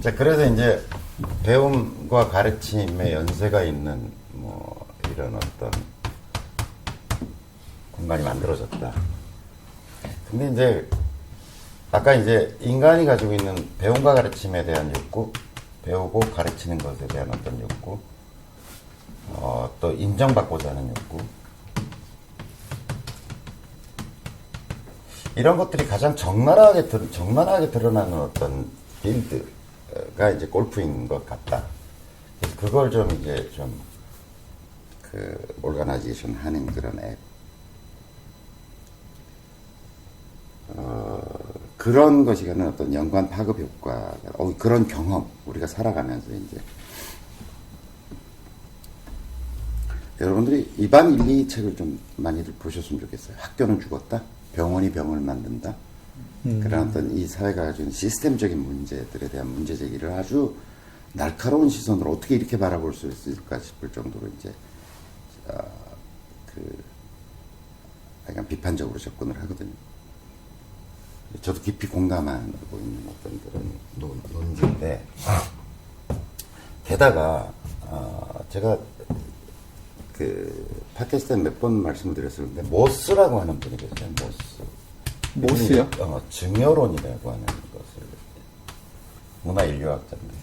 자, 그래서 이제 배움과 가르침에 연세가 있는 뭐 이런 어떤 공간이 만들어졌다. 근데 이제 아까 이제 인간이 가지고 있는 배움과 가르침에 대한 욕구, 배우고 가르치는 것에 대한 어떤 욕구, 또 인정받고자 하는 욕구, 이런 것들이 가장 적나라하게 드러나는 어떤 필드가 이제 골프인 것 같다. 그래서 그걸 좀 이제 올가나이제이션 하는 그런 앱. 그런 것이 갖는 어떤 연관 파급 효과, 그런 경험, 우리가 살아가면서 이제. 여러분들이 이반 1, 2 책을 좀 많이들 보셨으면 좋겠어요. 학교는 죽었다. 병원이 병을 만든다. 그런 어떤 이 사회가 가지고 있는 시스템적인 문제들에 대한 문제 제기를 아주 날카로운 시선으로 어떻게 이렇게 바라볼 수 있을까 싶을 정도로 이제, 약간 비판적으로 접근을 하거든요. 저도 깊이 공감하고 있는 어떤 그런 논지인데, 게다가, 제가 팟캐스트에 몇 번 말씀을 드렸었는데, 모스라고 하는 분이 계세요, 모스. 모스요? 증여론이라고 하는 것을, 문화인류학자인데.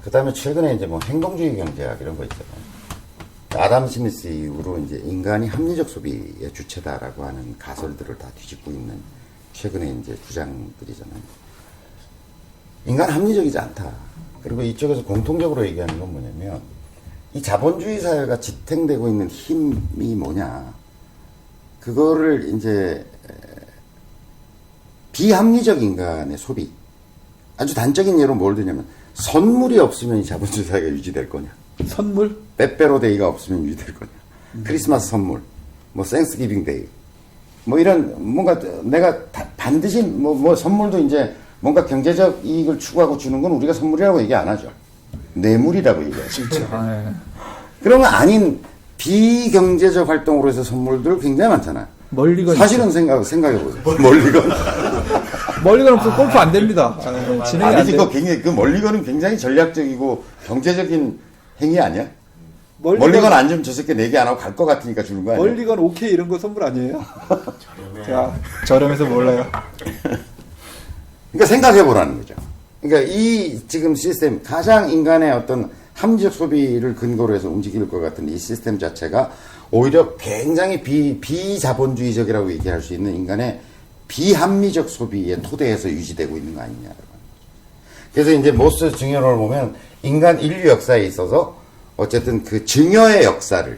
그 다음에 최근에 이제 뭐 행동주의 경제학 이런 거 있잖아요. 아담 스미스 이후로 이제 인간이 합리적 소비의 주체다라고 하는 가설들을 다 뒤집고 있는 최근에 이제 주장들이잖아요. 인간 합리적이지 않다. 그리고 이쪽에서 공통적으로 얘기하는 건 뭐냐면, 이 자본주의 사회가 지탱되고 있는 힘이 뭐냐. 그거를 이제 비합리적 인간의 소비. 아주 단적인 예로 뭘 드냐면, 선물이 없으면 이 자본주의 사회가 유지될 거냐. 선물? 빼빼로데이가 없으면 유지될 거냐. 크리스마스 선물, 뭐 생스기빙 데이, 뭐 이런 뭔가 내가 반드시 뭐 선물도 이제 뭔가 경제적 이익을 추구하고 주는 건 우리가 선물이라고 얘기 안 하죠. 뇌물이라고 얘기하죠. 진짜. 네. 그런 거 아닌 비경제적 활동으로 해서 선물들 굉장히 많잖아요. 멀리건 사실은 생각해보세요. 멀리건. 멀리건 없어 골프 안 됩니다. 진행이 안 아니지, 돼요. 그 멀리건은 굉장히 전략적이고 경제적인 행위 아니야? 멀리건 멀리건 안 주면 저 새끼 내기 안 하고 갈 것 같으니까 주는 거 아니야? 멀리건 오케이 이런 거 선물 아니에요? 자, 저렴해서 몰라요. 그러니까 생각해보라는 거죠. 그러니까 이 지금 시스템, 가장 인간의 어떤 합리적 소비를 근거로 해서 움직일 것 같은 이 시스템 자체가 오히려 굉장히 비자본주의적이라고 얘기할 수 있는 인간의 비합리적 소비의 토대에서 유지되고 있는 거 아니냐라고 하는 거죠. 그래서 이제 모스 증여론을 보면 인간 인류 역사에 있어서 어쨌든 그 증여의 역사를,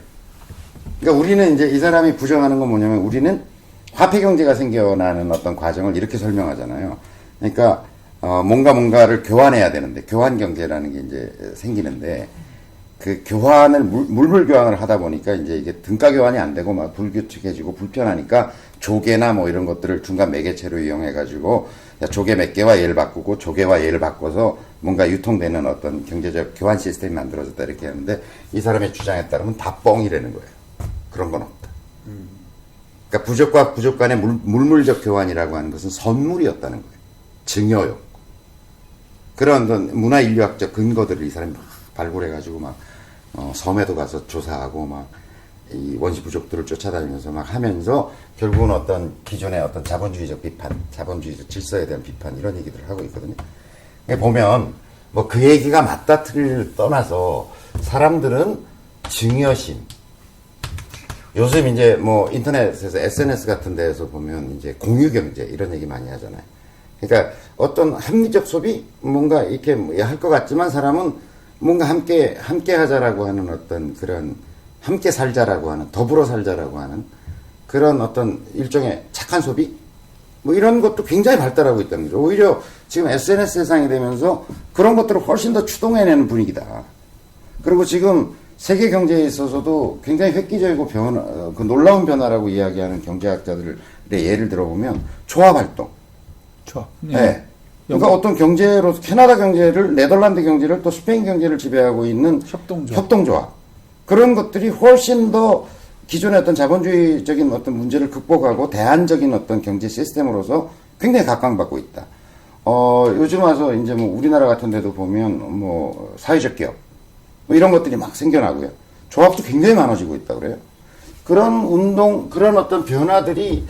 그러니까 우리는 이제 이 사람이 부정하는 건 뭐냐면, 우리는 화폐 경제가 생겨나는 어떤 과정을 이렇게 설명하잖아요. 그러니까 뭔가를 교환해야 되는데, 교환 경제라는 게 이제 생기는데, 그 교환을 물물 교환을 하다 보니까 이제 이게 등가 교환이 안 되고 막 불규칙해지고 불편하니까 조개나 뭐 이런 것들을 중간 매개체로 이용해 가지고 조개 몇 개와 얘를 바꾸고 조개와 얘를 바꿔서 뭔가 유통되는 어떤 경제적 교환 시스템이 만들어졌다 이렇게 하는데, 이 사람의 주장에 따르면 다 뻥이라는 거예요. 그런 건 없다. 그러니까 부족과 부족 간의 물물적 교환이라고 하는 것은 선물이었다는 거예요. 증여요. 그런 문화인류학적 근거들을 이 사람이 막 발굴해가지고 막 섬에도 가서 조사하고 막 이 원시 부족들을 쫓아다니면서 막 하면서 결국은 어떤 기존의 어떤 자본주의적 비판, 자본주의적 질서에 대한 비판, 이런 얘기들을 하고 있거든요. 보면 뭐 그 얘기가 맞다 틀리를 떠나서 사람들은 증여심, 요즘 이제 뭐 인터넷에서 SNS 같은 데에서 보면 이제 공유경제 이런 얘기 많이 하잖아요. 그러니까 어떤 합리적 소비, 뭔가 이렇게 할 것 같지만 사람은 뭔가 함께 하자라고 하는 어떤 그런 함께 살자라고 하는, 더불어 살자라고 하는 그런 어떤 일종의 착한 소비? 뭐 이런 것도 굉장히 발달하고 있다는 거죠. 오히려 지금 SNS 세상이 되면서 그런 것들을 훨씬 더 추동해내는 분위기다. 그리고 지금 세계 경제에 있어서도 굉장히 획기적이고 그 놀라운 변화라고 이야기하는 경제학자들의 예를 들어보면 조합활동. 좋아. 네. 그러니까 어떤 경제로 캐나다 경제를, 네덜란드 경제를, 또 스페인 경제를 지배하고 있는 협동조합. 그런 것들이 훨씬 더 기존의 어떤 자본주의적인 어떤 문제를 극복하고 대안적인 어떤 경제 시스템으로서 굉장히 각광받고 있다. 요즘 와서 이제 뭐 우리나라 같은 데도 보면 뭐 사회적 기업 뭐 이런 것들이 막 생겨나고요. 조합도 굉장히 많아지고 있다 그래요. 그런 운동, 그런 어떤 변화들이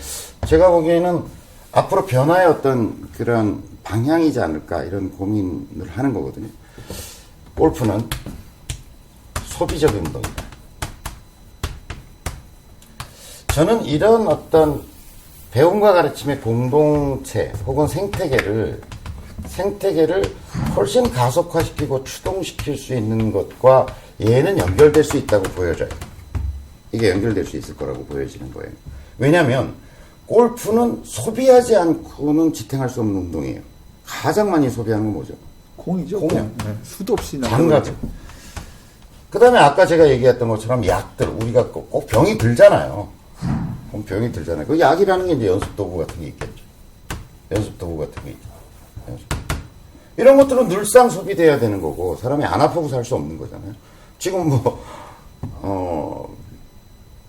제가 보기에는 앞으로 변화의 어떤 그런 방향이지 않을까 이런 고민을 하는 거거든요. 골프는 소비적 운동이다. 저는 이런 어떤 배움과 가르침의 공동체 혹은 생태계를 훨씬 가속화시키고 추동시킬 수 있는 것과 얘는 연결될 수 있다고 보여져요. 이게 연결될 수 있을 거라고 보여지는 거예요. 왜냐하면 골프는 소비하지 않고는 지탱할 수 없는 운동이에요. 가장 많이 소비하는 건 뭐죠? 공이죠. 공이요. 네, 수도 없이 장가죠. 그 다음에 아까 제가 얘기했던 것처럼 약들, 우리가 꼭 병이 들잖아요. 병이 들잖아요. 그 약이라는 게 이제 연습도구 같은 게 있겠죠. 연습도구 같은 게 있죠. 이런 것들은 늘상 소비돼야 되는 거고, 사람이 안 아프고 살 수 없는 거잖아요. 지금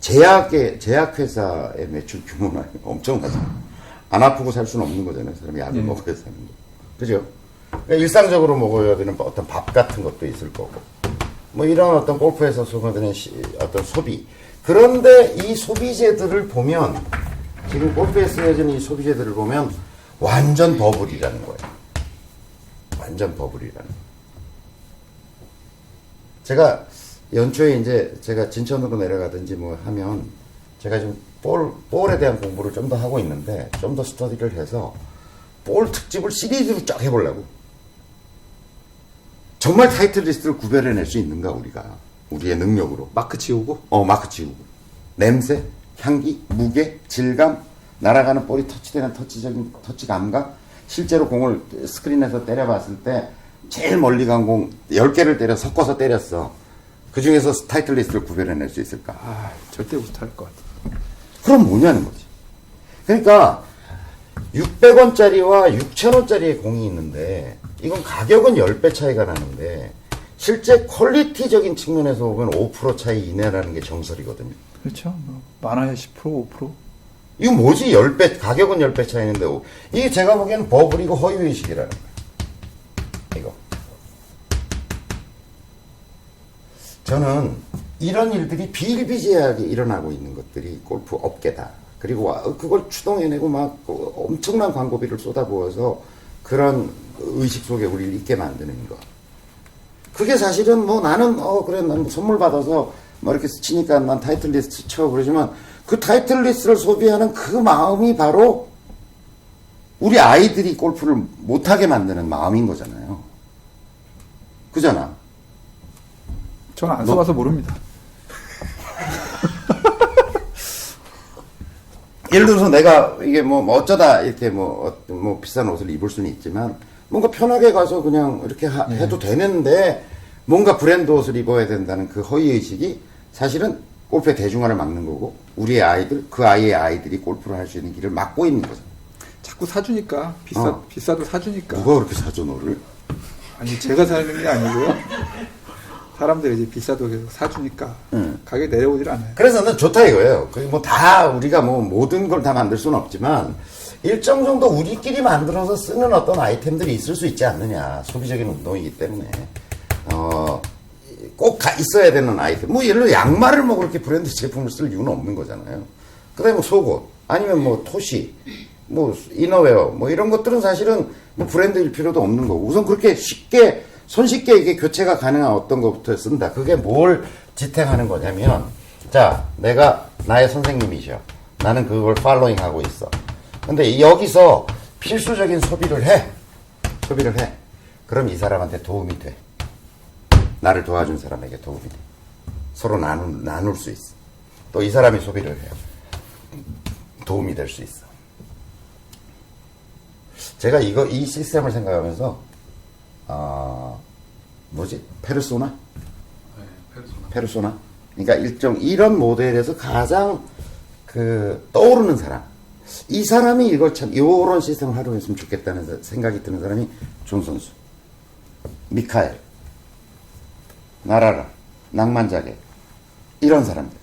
제약회사의 매출 규모는 엄청나잖아요. 안 아프고 살 수는 없는 거잖아요. 사람이 약을 먹어야 사는 거. 그죠? 그러니까 일상적으로 먹어야 되는 어떤 밥 같은 것도 있을 거고. 뭐 이런 어떤 골프에서 소모되는 어떤 소비. 그런데 이 소비재들을 보면, 지금 골프에 쓰여진 이 소비재들을 보면 완전 버블이라는 거예요. 완전 버블이라는 거예요. 제가 연초에 이제 제가 진천으로 내려가든지 뭐 하면 제가 지금 볼에 대한 공부를 좀 더 하고 있는데 좀 더 스터디를 해서 볼 특집을 시리즈로 쫙 해보려고. 정말 타이틀 리스트를 구별해낼 수 있는가 우리가. 우리의 능력으로. 마크 지우고? 마크 지우고. 냄새, 향기, 무게, 질감, 날아가는 볼이 터치되는 터치 감각, 실제로 공을 스크린에서 때려봤을 때 제일 멀리 간 공 10개를 섞어서 때렸어. 그 중에서 타이틀 리스트를 구별해낼 수 있을까? 절대 못할 것 같아. 그럼 뭐냐는 거지. 그러니까 600원짜리와 6,000원짜리의 공이 있는데 이건 가격은 10배 차이가 나는데 실제 퀄리티적인 측면에서 보면 5% 차이 이내라는 게 정설이거든요. 그렇죠. 많아야 10%, 5%. 이거 뭐지? 10배, 가격은 10배 차이는데, 이게 제가 보기에는 버블이고 허위의식이라는 거예요. 이거. 저는 이런 일들이 비일비재하게 일어나고 있는 것들이 골프 업계다. 그리고 그걸 추동해내고 막 엄청난 광고비를 쏟아부어서 그런 의식 속에 우리를 있게 만드는 거. 그게 사실은 뭐 나는, 그래, 난 선물 받아서 뭐 이렇게 치니까 난 타이틀 리스트 쳐 그러지만 그 타이틀 리스트를 소비하는 그 마음이 바로 우리 아이들이 골프를 못하게 만드는 마음인 거잖아요. 그잖아. 저는 안 써봐서 모릅니다. 예를 들어서 내가 이게 뭐 어쩌다 이렇게 뭐 비싼 옷을 입을 수는 있지만 뭔가 편하게 가서 그냥 이렇게 해도 되는데 뭔가 브랜드 옷을 입어야 된다는 그 허위의식이 사실은 골프의 대중화를 막는 거고 우리의 아이들, 그 아이의 아이들이 골프를 할 수 있는 길을 막고 있는 거죠. 자꾸 사주니까 비싸도 사주니까. 누가 그렇게 사줘 너를? 아니 제가 사는 게 아니고요. 사람들이 이제 비싸도 계속 사주니까 가격 내려오질 않아요. 그래서 는 좋다 이거예요. 그 뭐 다 우리가 뭐 모든 걸 다 만들 수는 없지만 일정 정도 우리끼리 만들어서 쓰는 어떤 아이템들이 있을 수 있지 않느냐. 소비적인 운동이기 때문에 꼭 있어야 되는 아이템. 뭐 예를 들어 양말을 뭐 그렇게 브랜드 제품을 쓸 이유는 없는 거잖아요. 그다음에 뭐 속옷 아니면 뭐 토시, 뭐 이너웨어 뭐 이런 것들은 사실은 뭐 브랜드일 필요도 없는 거고 우선 그렇게 손쉽게 이게 교체가 가능한 어떤 것부터 쓴다. 그게 뭘 지탱하는 거냐면, 자, 내가 나의 선생님이셔. 나는 그걸 팔로잉 하고 있어. 근데 여기서 필수적인 소비를 해. 그럼 이 사람한테 도움이 돼. 나를 도와준 사람에게 도움이 돼. 서로 나눌 수 있어. 또 이 사람이 소비를 해요. 도움이 될 수 있어. 제가 이 시스템을 생각하면서 페르소나? 네, 페르소나? 그러니까 이런 모델에서 가장 떠오르는 사람. 이 사람이 이걸 요런 시스템을 활용했으면 좋겠다는 생각이 드는 사람이 존 선수. 미카엘. 나라라. 낭만자게. 이런 사람들.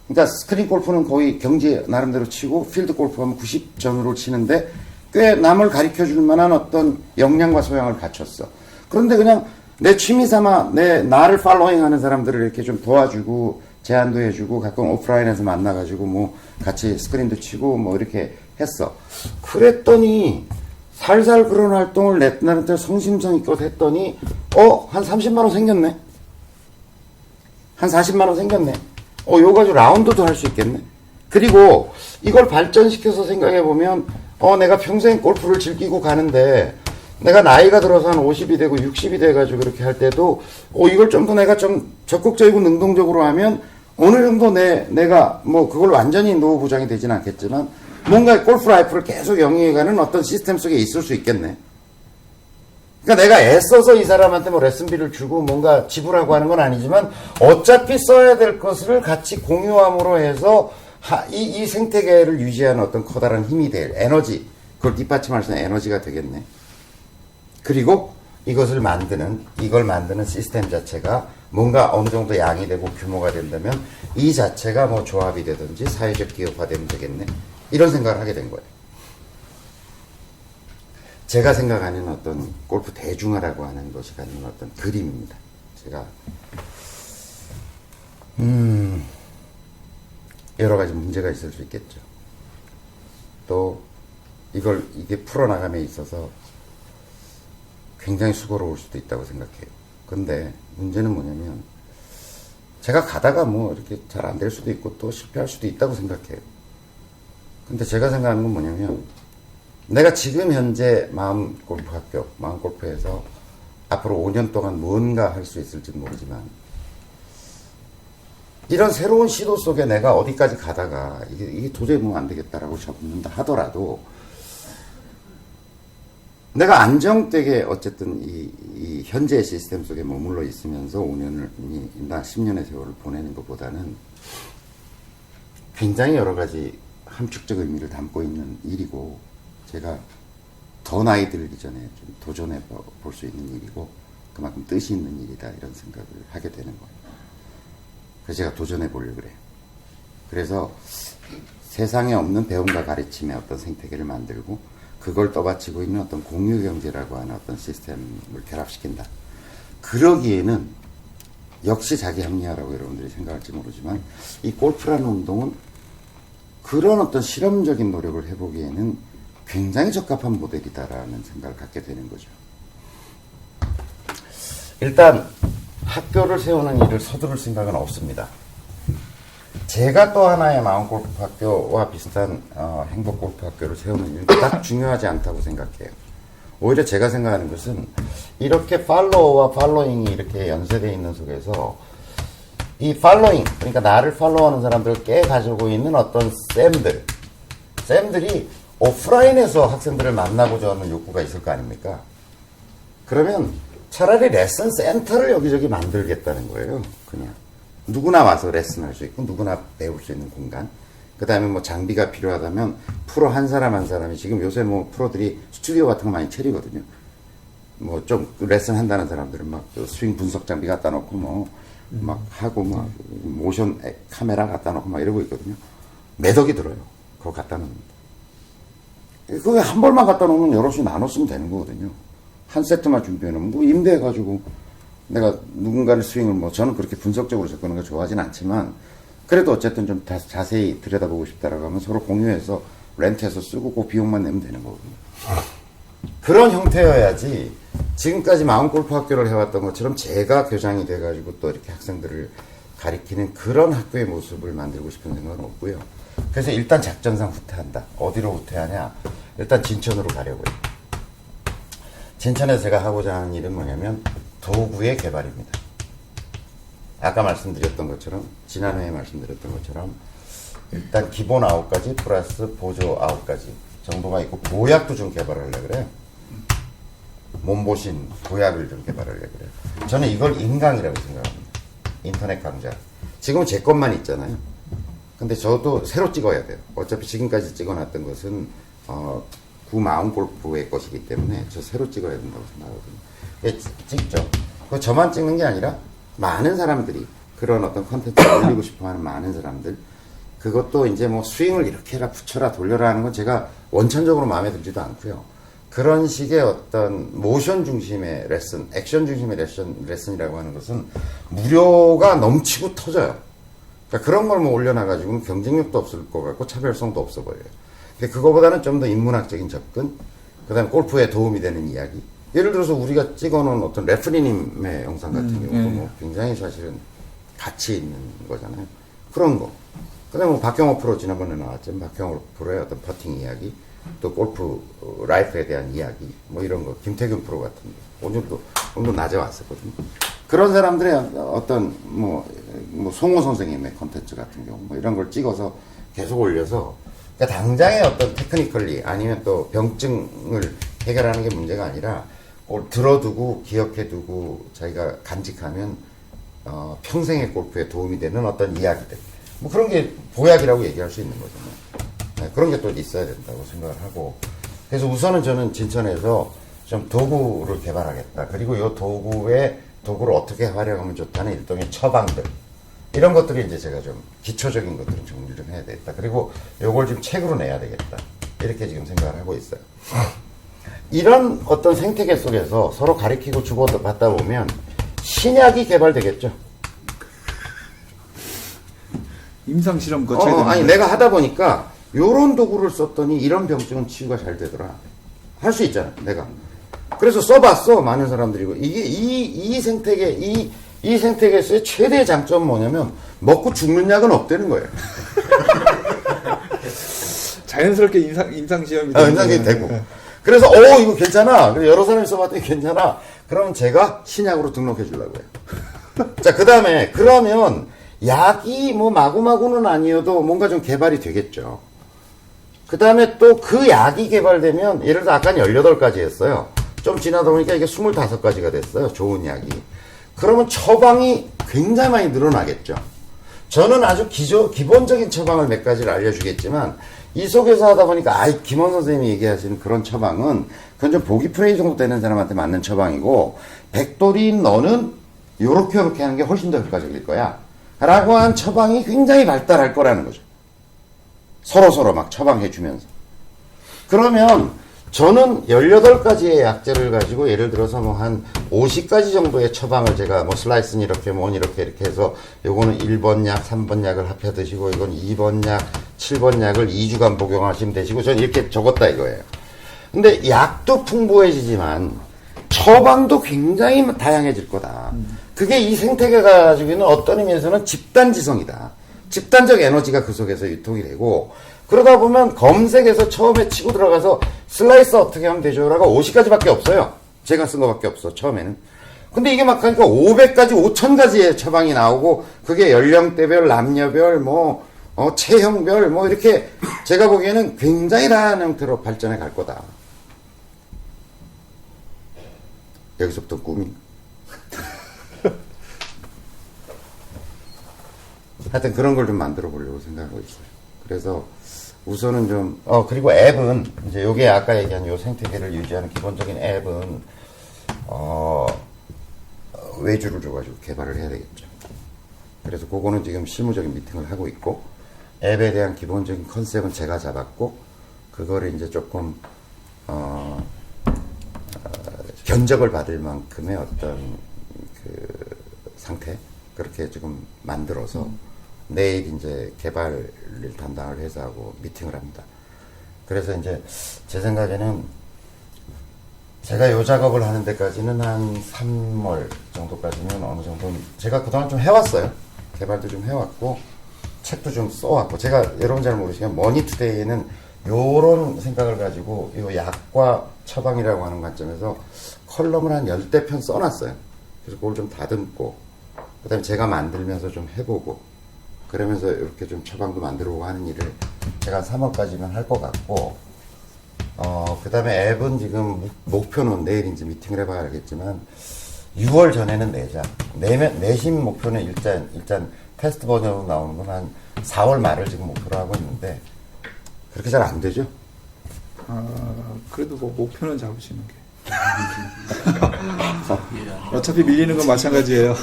그러니까 스크린 골프는 거의 경지 나름대로 치고 필드 골프 하면 90전으로 치는데 꽤 남을 가르쳐 줄 만한 어떤 역량과 소양을 갖췄어. 그런데 그냥 내 취미 삼아 나를 팔로잉 하는 사람들을 이렇게 좀 도와주고 제안도 해주고 가끔 오프라인에서 만나가지고 뭐 같이 스크린도 치고 뭐 이렇게 했어. 그랬더니 살살 그런 활동을 나한테 성심성의껏 했더니 한 30만 원 생겼네. 한 40만 원 생겼네. 요 가지고 라운드도 할 수 있겠네. 그리고 이걸 발전시켜서 생각해보면 내가 평생 골프를 즐기고 가는데 내가 나이가 들어서 한 50이 되고 60이 돼가지고 그렇게 할 때도 이걸 좀 더 내가 좀 적극적이고 능동적으로 하면 어느 정도 내가 뭐 그걸 완전히 노후 보장이 되진 않겠지만 뭔가 골프 라이프를 계속 영위해가는 어떤 시스템 속에 있을 수 있겠네. 그러니까 내가 애써서 이 사람한테 뭐 레슨비를 주고 뭔가 지불하고 하는 건 아니지만 어차피 써야 될 것을 같이 공유함으로 해서 이 생태계를 유지하는 어떤 커다란 힘이 될 에너지, 그걸 뒷받침할 수 있는 에너지가 되겠네. 그리고 이걸 만드는 시스템 자체가 뭔가 어느 정도 양이 되고 규모가 된다면 이 자체가 뭐 조합이 되든지 사회적 기업화되면 되겠네. 이런 생각을 하게 된 거예요. 제가 생각하는 어떤 골프 대중화라고 하는 것이 갖는 어떤 그림입니다. 제가 여러 가지 문제가 있을 수 있겠죠. 또 이게 풀어나감에 있어서 굉장히 수고로울 수도 있다고 생각해요. 근데 문제는 뭐냐면 제가 가다가 뭐 이렇게 잘 안 될 수도 있고 또 실패할 수도 있다고 생각해요. 근데 제가 생각하는 건 뭐냐면 내가 지금 현재 마음골프에서 앞으로 5년 동안 뭔가 할 수 있을지는 모르지만 이런 새로운 시도 속에 내가 어디까지 가다가 이게 도저히 뭐 안 되겠다라고 접는다 하더라도 내가 안정되게 어쨌든 이 현재의 시스템 속에 머물러 있으면서 5년이나 10년의 세월을 보내는 것보다는 굉장히 여러 가지 함축적 의미를 담고 있는 일이고 제가 더 나이 들기 전에 좀 도전해 볼 수 있는 일이고 그만큼 뜻이 있는 일이다 이런 생각을 하게 되는 거예요. 그래서 제가 도전해 보려고 그래요. 그래서 세상에 없는 배움과 가르침의 어떤 생태계를 만들고 그걸 떠받치고 있는 어떤 공유경제라고 하는 어떤 시스템을 결합시킨다. 그러기에는 역시 자기 합리화라고 여러분들이 생각할지 모르지만 이 골프라는 운동은 그런 어떤 실험적인 노력을 해보기에는 굉장히 적합한 모델이다라는 생각을 갖게 되는 거죠. 일단 학교를 세우는 일을 서두를 생각은 없습니다. 제가 또 하나의 마음골프 학교와 비슷한 행복골프 학교를 세우는 일은 딱 중요하지 않다고 생각해요. 오히려 제가 생각하는 것은 이렇게 팔로워와 팔로잉이 이렇게 연쇄되어 있는 속에서 이 팔로잉, 그러니까 나를 팔로우하는 사람들을 꽤 가지고 있는 어떤 쌤들이 오프라인에서 학생들을 만나고자 하는 욕구가 있을 거 아닙니까? 그러면 차라리 레슨 센터를 여기저기 만들겠다는 거예요. 그냥 누구나 와서 레슨할 수 있고 누구나 배울 수 있는 공간. 그 다음에 뭐 장비가 필요하다면 프로 한 사람이 지금 요새 뭐 프로들이 스튜디오 같은 거 많이 차리거든요. 뭐 좀 레슨 한다는 사람들은 막 스윙 분석 장비 갖다 놓고 막 하고 막 모션 카메라 갖다 놓고 막 이러고 있거든요. 몇 억이 들어요. 그거 갖다 놓으면. 그거 한 벌만 갖다 놓으면 여럿이 나눠 쓰면 되는 거거든요. 한 세트만 준비해 놓으면 뭐 임대해가지고 내가 누군가를 스윙을 저는 그렇게 분석적으로 접근하는 걸 좋아하진 않지만 그래도 어쨌든 좀 자세히 들여다보고 싶다라고 하면 서로 공유해서 렌트해서 쓰고 그 비용만 내면 되는 거거든요. 그런 형태여야지 지금까지 마음골프 학교를 해왔던 것처럼 제가 교장이 돼가지고 또 이렇게 학생들을 가리키는 그런 학교의 모습을 만들고 싶은 생각은 없고요. 그래서 일단 작전상 후퇴한다. 어디로 후퇴하냐? 일단 진천으로 가려고요. 진천에서 제가 하고자 하는 일은 뭐냐면 도구의 개발입니다. 아까 말씀드렸던 것처럼 지난해에 말씀드렸던 것처럼 일단 기본 9가지 플러스 보조 9가지 정도가 있고 보약도 좀 개발하려고 그래요. 몸보신 보약을 좀 개발하려고 그래요. 저는 이걸 인강이라고 생각합니다. 인터넷 강좌. 지금은 제 것만 있잖아요. 근데 저도 새로 찍어야 돼요. 어차피 지금까지 찍어놨던 것은 구 마음골프의 것이기 때문에 저 새로 찍어야 된다고 생각하거든요. 찍죠. 그 저만 찍는 게 아니라 많은 사람들이 그런 어떤 컨텐츠를 올리고 싶어하는 많은 사람들 그것도 이제 뭐 스윙을 이렇게 해라 붙여라 돌려라 하는 건 제가 원천적으로 마음에 들지도 않고요. 그런 식의 어떤 모션 중심의 레슨, 액션 중심의 레슨이라고 하는 것은 무료가 넘치고 터져요. 그러니까 그런 걸 뭐 올려놔가지고는 경쟁력도 없을 것 같고 차별성도 없어 보여요. 그러니까 그거보다는 좀 더 인문학적인 접근, 그 다음에 골프에 도움이 되는 이야기. 예를 들어서 우리가 찍어놓은 어떤 레프리님의 영상 같은 경우도 뭐 굉장히 사실은 가치 있는 거잖아요. 그런 거. 그 다음에 뭐 박경호 프로 지난번에 나왔죠. 박경호 프로의 어떤 퍼팅 이야기, 또 골프 라이프에 대한 이야기, 뭐 이런 거. 김태균 프로 같은 거. 오늘도 낮에 왔었거든요. 그런 사람들의 어떤 뭐 송호 선생님의 컨텐츠 같은 경우 뭐 이런 걸 찍어서 계속 올려서 그러니까 당장의 어떤 테크니컬리 아니면 또 병증을 해결하는 게 문제가 아니라 그걸 들어두고 기억해두고 자기가 간직하면 평생의 골프에 도움이 되는 어떤 이야기들 뭐 그런 게 보약이라고 얘기할 수 있는 거잖아요. 네, 그런 게 또 있어야 된다고 생각을 하고 그래서 우선은 저는 진천에서 좀 도구를 개발하겠다. 그리고 이 도구를 어떻게 활용하면 좋다는 일종의 처방들 이런 것들이 이제 제가 좀 기초적인 것들은 정리 좀 해야 되겠다. 그리고 요걸 좀 책으로 내야 되겠다. 이렇게 지금 생각을 하고 있어요. 이런 어떤 생태계 속에서 서로 가리키고 주고받다 보면 신약이 개발되겠죠. 임상 실험 거쳐야 되는 아니 내가 하다 보니까 요런 도구를 썼더니 이런 병증은 치유가 잘 되더라. 할 수 있잖아, 내가. 그래서 써봤어, 많은 사람들이. 이게 이 생태계에서의 최대의 장점은 뭐냐면 먹고 죽는 약은 없다는 거예요. 자연스럽게 임상 시험이 임상이 되고. 그래서 이거 괜찮아. 그래서 여러 사람이 써봤더니 괜찮아. 그러면 제가 신약으로 등록해 주려고 해요. 자, 그다음에 그러면 약이 뭐 마구마구는 아니어도 뭔가 좀 개발이 되겠죠. 그다음에 또 그 약이 개발되면 예를 들어 아까 18가지 했어요. 좀 지나다 보니까 이게 25가지가 됐어요. 좋은 약이. 그러면 처방이 굉장히 많이 늘어나겠죠. 저는 아주 기본적인 처방을 몇 가지를 알려주겠지만 이 속에서 하다 보니까 김원 선생님이 얘기하시는 그런 처방은 그건 좀 보기 프레이 정도 되는 사람한테 맞는 처방이고 백돌이 너는 요렇게 하는 게 훨씬 더 효과적일 거야 라고 한 처방이 굉장히 발달할 거라는 거죠. 서로 막 처방해 주면서. 그러면 저는 18가지의 약재를 가지고 예를 들어서 뭐 한 50가지 정도의 처방을 제가 뭐 슬라이스는 이렇게 이렇게 해서 요거는 1번 약, 3번 약을 합해 드시고 이건 2번 약, 7번 약을 2주간 복용하시면 되시고 저는 이렇게 적었다 이거예요. 근데 약도 풍부해지지만 처방도 굉장히 다양해질 거다. 그게 이 생태계가 가지고 있는 어떤 의미에서는 집단지성이다. 집단적 에너지가 그 속에서 유통이 되고 그러다 보면 검색에서 처음에 치고 들어가서 슬라이스 어떻게 하면 되죠라가 50가지밖에 없어요. 제가 쓴 거밖에 없어 처음에는. 근데 이게 막 하니까 500가지 5000가지의 처방이 나오고 그게 연령대별 남녀별 체형별 이렇게 제가 보기에는 굉장히 다양한 형태로 발전해 갈 거다. 여기서부터 꿈이 하여튼 그런 걸 좀 만들어 보려고 생각하고 있어요. 그래서 우선은 좀, 그리고 앱은, 이제 요게 아까 얘기한 요 생태계를 유지하는 기본적인 앱은, 외주를 줘가지고 개발을 해야 되겠죠. 그래서 그거는 지금 실무적인 미팅을 하고 있고, 앱에 대한 기본적인 컨셉은 제가 잡았고, 그거를 이제 조금, 견적을 받을 만큼의 어떤 그 상태, 그렇게 지금 만들어서, 내일 이제 개발을 담당을 해서 하고 미팅을 합니다. 그래서 이제 제 생각에는 제가 요 작업을 하는 데까지는 한 3월 정도까지는 어느 정도 제가 그동안 좀 해왔어요. 개발도 좀 해왔고 책도 좀 써왔고 제가 여러분 잘 모르시면 머니투데이에는 요런 생각을 가지고 요 약과 처방이라고 하는 관점에서 컬럼을 한 10대 편 써놨어요. 그래서 그걸 좀 다듬고 그 다음에 제가 만들면서 좀 해보고 그러면서 이렇게 좀 처방도 만들어보고 하는 일을 제가 3월까지는 할 것 같고, 그 다음에 앱은 지금 목표는 내일 이제 미팅을 해봐야겠지만, 6월 전에는 내자. 내심 목표는 일단 테스트 버전으로 나오는 건 한 4월 말을 지금 목표로 하고 있는데, 그렇게 잘 안 되죠? 그래도 뭐 목표는 잡으시는 게. 어차피 밀리는 건 마찬가지예요.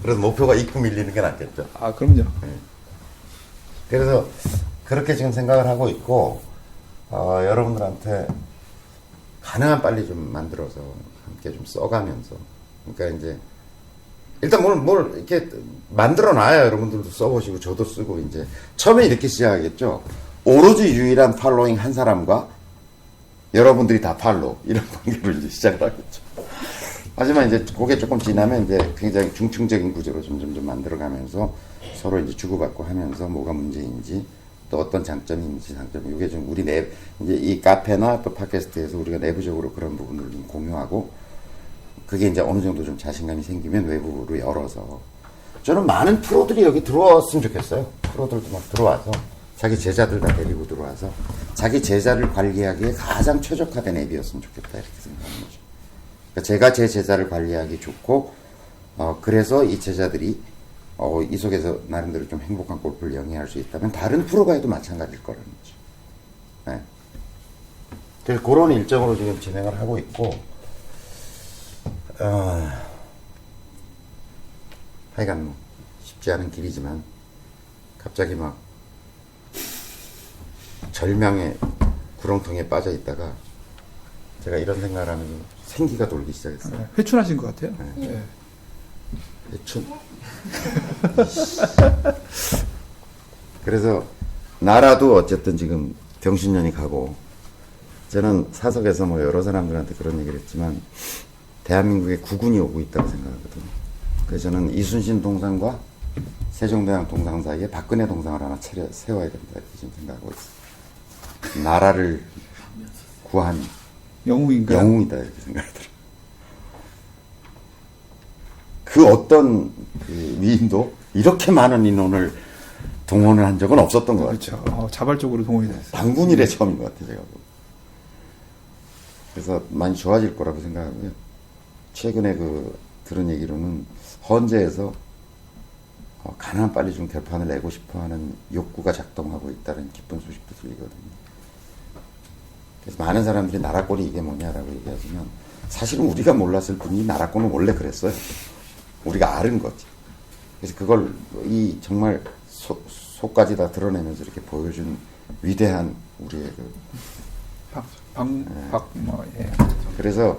그래서 목표가 있고 밀리는 게 낫겠죠. 그럼요. 네. 그래서 그렇게 지금 생각을 하고 있고, 여러분들한테 가능한 빨리 좀 만들어서 함께 좀 써가면서, 그러니까 이제 일단 뭘 이렇게 만들어 놔야 여러분들도 써보시고 저도 쓰고, 이제 처음에 이렇게 시작하겠죠. 오로지 유일한 팔로잉 한 사람과 여러분들이 다 팔로, 이런 관계로 이제 시작을 하겠죠. 하지만 이제 그게 조금 지나면 이제 굉장히 중층적인 구조로 점점 만들어가면서 서로 이제 주고받고 하면서 뭐가 문제인지, 또 어떤 장점이 있는지, 장점이, 이게 좀 우리 이제 이 카페나 또 팟캐스트에서 우리가 내부적으로 그런 부분을 좀 공유하고, 그게 이제 어느 정도 좀 자신감이 생기면 외부로 열어서, 저는 많은 프로들이 여기 들어왔으면 좋겠어요. 프로들도 막 들어와서 자기 제자들 다 데리고 들어와서 자기 제자를 관리하기에 가장 최적화된 앱이었으면 좋겠다, 이렇게 생각하는 거죠. 그러니까 제가 제 제자를 관리하기 좋고, 그래서 이 제자들이 이 속에서 나름대로 좀 행복한 골프를 영위할 수 있다면 다른 프로가 해도 마찬가지일 거라는 거죠. 네. 그래서 그런 일정으로 지금 진행을 하고 있고, 하여간 뭐 쉽지 않은 길이지만 갑자기 막 절명의 구렁텅이에 빠져 있다가 제가 이런 생각을 하면서 생기가 돌기 시작했어요. 네, 회춘하신 것 같아요. 네. 네. 대충. 그래서 나라도 어쨌든 지금 병신년이 가고, 저는 사석에서 뭐 여러 사람들한테 그런 얘기를 했지만 대한민국에 국군이 오고 있다고 생각하거든요. 그래서 저는 이순신 동상과 세종대왕 동상 사이에 박근혜 동상을 하나 세워야 된다, 이렇게 지금 생각하고 있어요. 나라를 구한 영웅인가요? 영웅이다, 이렇게 생각이 들어요. 그 어떤 그 위인도 이렇게 많은 인원을 동원을 한 적은 없었던 것 같아요. 그렇죠. 자발적으로 동원이 됐어요. 당군 이래 처음인 것 같아요, 제가. 그래서 많이 좋아질 거라고 생각하고요. 최근에 들은 얘기로는 헌재에서 가능한 빨리 좀 결판을 내고 싶어하는 욕구가 작동하고 있다는 기쁜 소식도 들리거든요. 그래서 많은 사람들이 나라권이 이게 뭐냐라고 얘기하지만, 사실은 우리가 몰랐을 뿐이 나라권은 원래 그랬어요. 우리가 아는 거지. 그래서 그걸 정말 속까지 다 드러내면서 이렇게 보여준 위대한 우리의 예. 그래서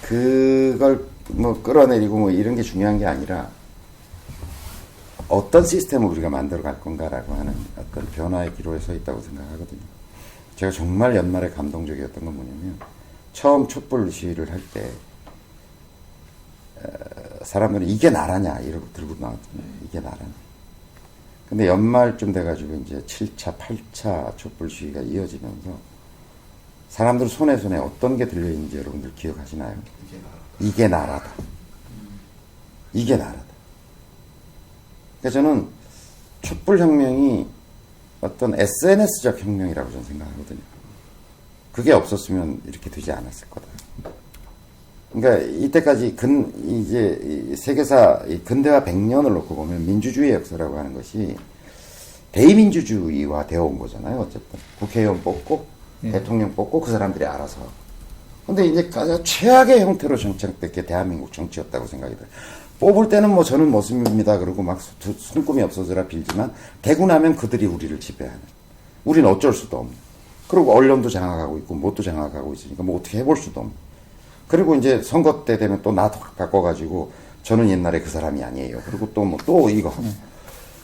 그걸 뭐 끌어내리고 뭐 이런 게 중요한 게 아니라 어떤 시스템을 우리가 만들어 갈 건가라고 하는 어떤 변화의 기로에 서 있다고 생각하거든요. 제가 정말 연말에 감동적이었던 건 뭐냐면, 처음 촛불 시위를 할 때 사람들은 이게 나라냐 이러고 들고 나왔잖아요. 이게 나라냐. 근데 연말쯤 돼가지고 이제 7차, 8차 촛불 시위가 이어지면서 사람들 손에 어떤 게 들려있는지 여러분들 기억하시나요? 이게 나라다. 이게 나라다. 그러니까 저는 촛불혁명이 어떤 SNS적 혁명이라고 저는 생각하거든요. 그게 없었으면 이렇게 되지 않았을 거다. 그러니까 이때까지 이제 세계사 근대화 100년을 놓고 보면 민주주의 역사라고 하는 것이 대의민주주의화 되어 온 거잖아요. 어쨌든 국회의원 뽑고 대통령 뽑고 그 사람들이 알아서. 근데 이제 가장 최악의 형태로 정착된 게 대한민국 정치였다고 생각이 들어요. 뽑을 때는 뭐 저는 모습입니다. 그러고 막 손금이 없어져라 빌지만 되고 나면 그들이 우리를 지배하는. 우리는 어쩔 수도 없는. 그리고 언론도 장악하고 있고 뭣도 장악하고 있으니까 뭐 어떻게 해볼 수도 없는. 그리고 이제 선거 때 되면 또 나 바꿔가지고 저는 옛날에 그 사람이 아니에요. 그리고 또 이거 하고.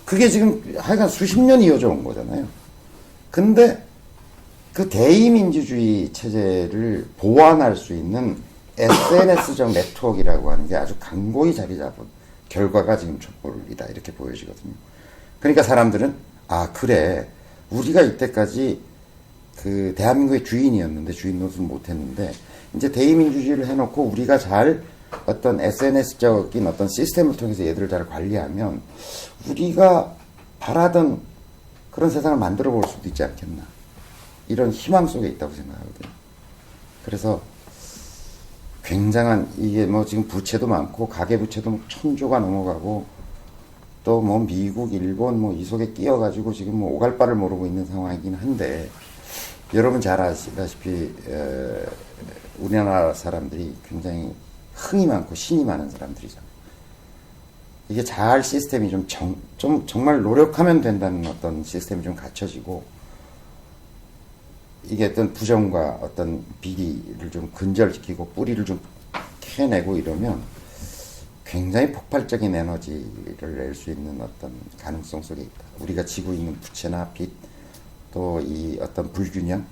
그게 지금 하여간 수십 년 이어져 온 거잖아요. 근데 그 대의민주주의 체제를 보완할 수 있는 SNS적 네트워크라고 하는 게 아주 강고히 자리 잡은 결과가 지금 촛불이다, 이렇게 보여지거든요. 그러니까 사람들은 그래, 우리가 이때까지 그 대한민국의 주인이었는데 주인 노릇을 못했는데 이제 대의민주주의를 해놓고 우리가 잘 어떤 SNS적인 어떤 시스템을 통해서 얘들을 잘 관리하면 우리가 바라던 그런 세상을 만들어 볼 수도 있지 않겠나, 이런 희망 속에 있다고 생각하거든요. 그래서 굉장한, 이게 뭐 지금 부채도 많고 가계부채도 뭐 1000조가 넘어가고 또 뭐 미국, 일본 뭐 이 속에 끼어가지고 지금 뭐 오갈 바를 모르고 있는 상황이긴 한데, 여러분 잘 아시다시피 우리나라 사람들이 굉장히 흥이 많고 신이 많은 사람들이잖아요. 이게 잘 시스템이 좀 정말 노력하면 된다는 어떤 시스템이 좀 갖춰지고, 이게 어떤 부정과 어떤 비리를 좀 근절시키고 뿌리를 좀 캐내고 이러면 굉장히 폭발적인 에너지를 낼 수 있는 어떤 가능성 속에 있다. 우리가 지고 있는 부채나 빚, 또 이 어떤 불균형,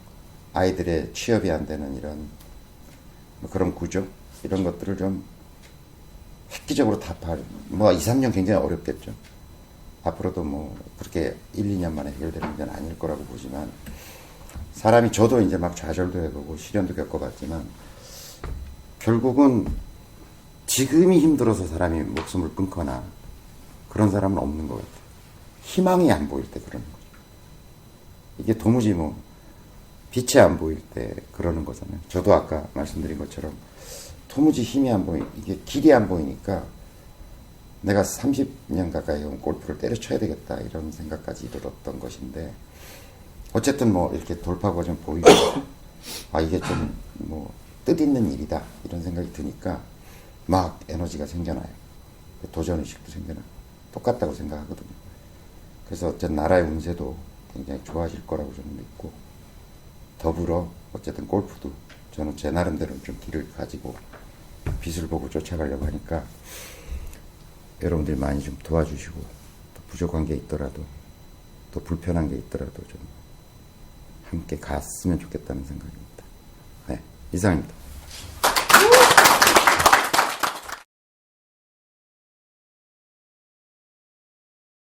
아이들의 취업이 안 되는 이런 뭐 그런 구조, 이런 것들을 좀 획기적으로 타파할, 뭐 2, 3년 굉장히 어렵겠죠. 앞으로도 뭐 그렇게 1, 2년 만에 해결되는 문제는 아닐 거라고 보지만, 사람이 저도 이제 막 좌절도 해보고 시련도 겪어봤지만, 결국은 지금이 힘들어서 사람이 목숨을 끊거나 그런 사람은 없는 것 같아요. 희망이 안 보일 때 그러는 거죠. 이게 도무지 뭐 빛이 안 보일 때 그러는 거잖아요. 저도 아까 말씀드린 것처럼 도무지 힘이 안 보이, 이게 길이 안 보이니까 내가 30년 가까이 온 골프를 때려쳐야 되겠다 이런 생각까지 이르렀던 것인데, 어쨌든 뭐 이렇게 돌파구가 좀 보이고, 아 이게 좀 뭐 뜻있는 일이다 이런 생각이 드니까 막 에너지가 생겨나요. 도전의식도 생겨나요. 똑같다고 생각하거든요. 그래서 어쨌든 나라의 운세도 굉장히 좋아질 거라고 저는 믿고, 더불어 어쨌든 골프도 저는 제 나름대로 좀 길을 가지고 빛을 보고 쫓아가려고 하니까, 여러분들이 많이 좀 도와주시고, 또 부족한 게 있더라도, 또 불편한 게 있더라도 좀 함께 갔으면 좋겠다는 생각입니다. 네, 이상입니다.